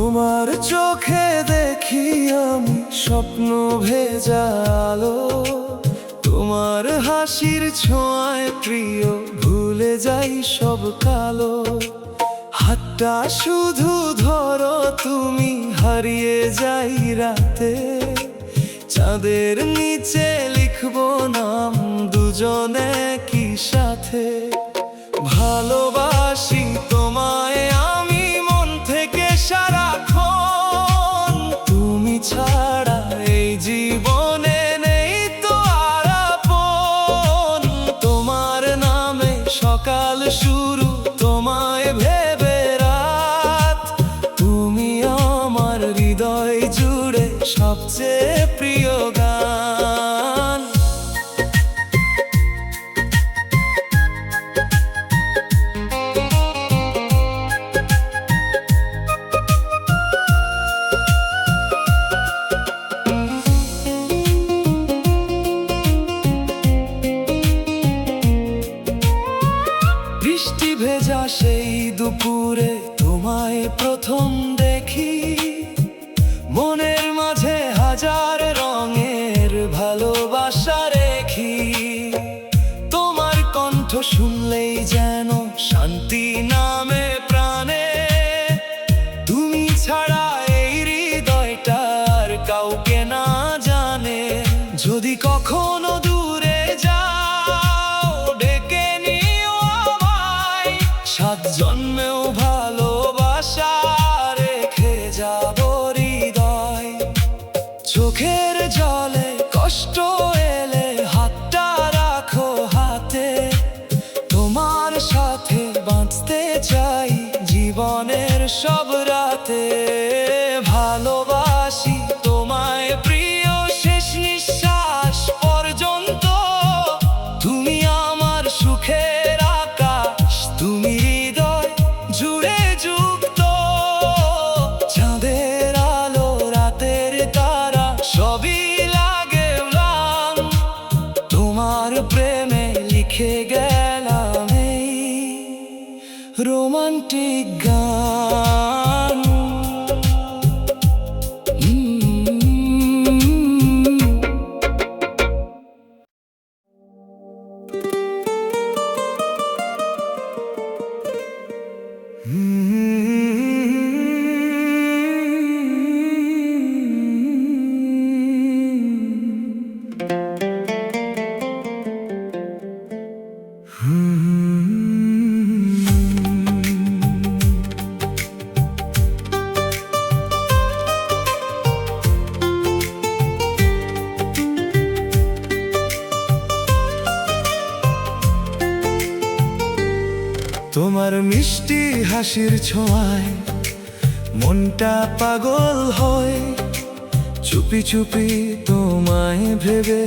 তোমার চোখে দেখি আমি স্বপ্ন ভেজা আলো, তোমার হাসির ছোঁয়ায় প্রিয় ভুলে যাই সব কালো। হাতটা শুধু ধরো তুমি, হারিয়ে যাই রাতে, চাঁদের নিচে লিখবো নাম দুজনে কি সাথে। ভালোবাসি তোমায় আমি মন থেকে সারাক্ষণ, তুমি ছাড়া এই জীবনে নেই তো আর আপন। তোমার নামে সকাল শুরু, তোমায় ভেবে রাত, তুমি আমার হৃদয় জুড়ে সবচেয়ে প্রিয় গান। বৃষ্টি ভেজা সেই দুপুরে তোমায় প্রথম দেখি, মনের মাঝে হাজার রঙের ভালোবাসা রেখি। তোমার কণ্ঠ শুনলেই যেন শান্তি নামে প্রাণে, তুমি ছাড়া এই হৃদয়টা আর কাউকে না জানে। যদি কখনো দূরে যাও ডেকে নিও আমায়, 7 জন্মেও ভালোবাসা রেখে যাব হৃদয়। চোখের জলে কষ্ট এলে হাতটা রাখো হাতে, তোমার সাথে বাঁচতে চাই জীবনের সব রাতে। ভালোবাসি তোমায় প্রিয় শেষ নিঃশ্বাস পর্যন্ত, তুমি আমার সুখের আকাশ, তুমি হৃদয় জুড়ে যুক্ত। চাঁদের আলো রাতের তারা সবই লাগে ম্লান, তোমার প্রেমে লিখে গেলাম এই রোমান্টিক গান। তোমার মিষ্টি হাসির ছোঁয়ায় মনটা পাগল হয়, চুপি চুপি তোমায় ভেবে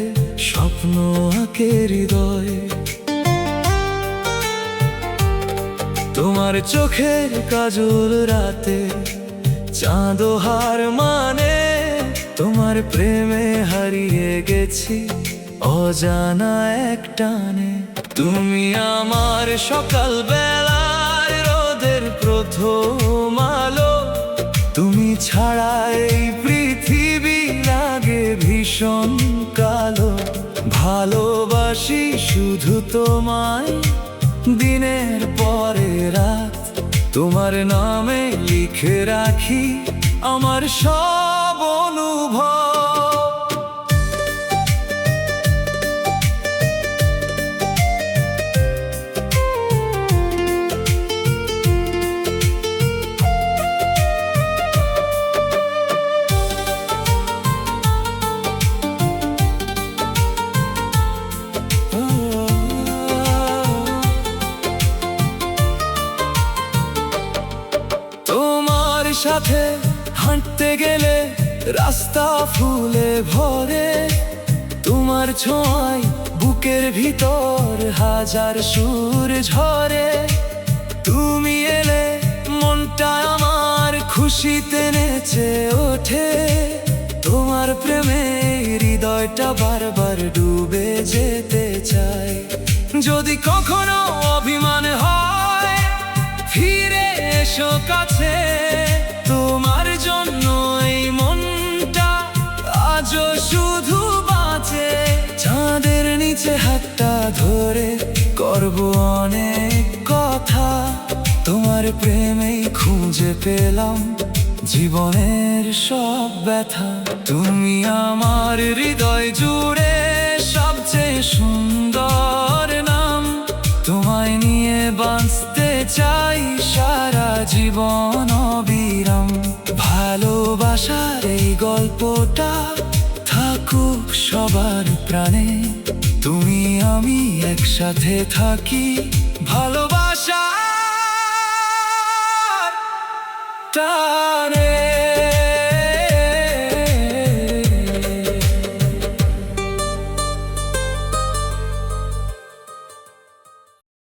স্বপ্ন আঁকে হৃদয়। তোমার চোখের কাজল রাতে চাঁদ হার মানে, তোমার প্রেমে হারিয়ে গেছি অজানা এক টানে। তুমি আমার সকাল বেলার রোদের প্রথম আলো, তুমি ছাড়া এই পৃথিবী লাগে ভীষণ কালো। ভালোবাসি শুধু তোমায় দিনের পরে রাত, তোমার নামে লিখে রাখি আমার সব অনুভব। সাথে হাঁটতে গেলে রাস্তা ফুলে ভরে, তোমার ছোঁয়ায় বুকের ভিতর হাজার সুর ঝরে। তুমি এলে মনটা আমার খুশিতে নেচে ওঠে, তোমার প্রেমে হৃদয়টা বারবার ডুবে যেতে চায়। যদি কখনো অভিমান হয় ফিরে এসো কাছে, তোমার জন্য এই মনটা আজও শুধু বাঁচে। চাঁদের নিচে হাতটা ধরে করব অনেক কথা, তোমার প্রেমেই খুঁজে পেলাম জীবনের সব ব্যথা। তুমি আমার হৃদয় জুড়ে সবচেয়ে সুন্দর নাম, তোমায় নিয়ে বাঁচতে চাই সারা জীবন অবিরাম। ভালোবাসার এই গল্পটা থাকুক সবার প্রাণে, তুমি আমি একসাথে থাকি ভালোবাসার টানে।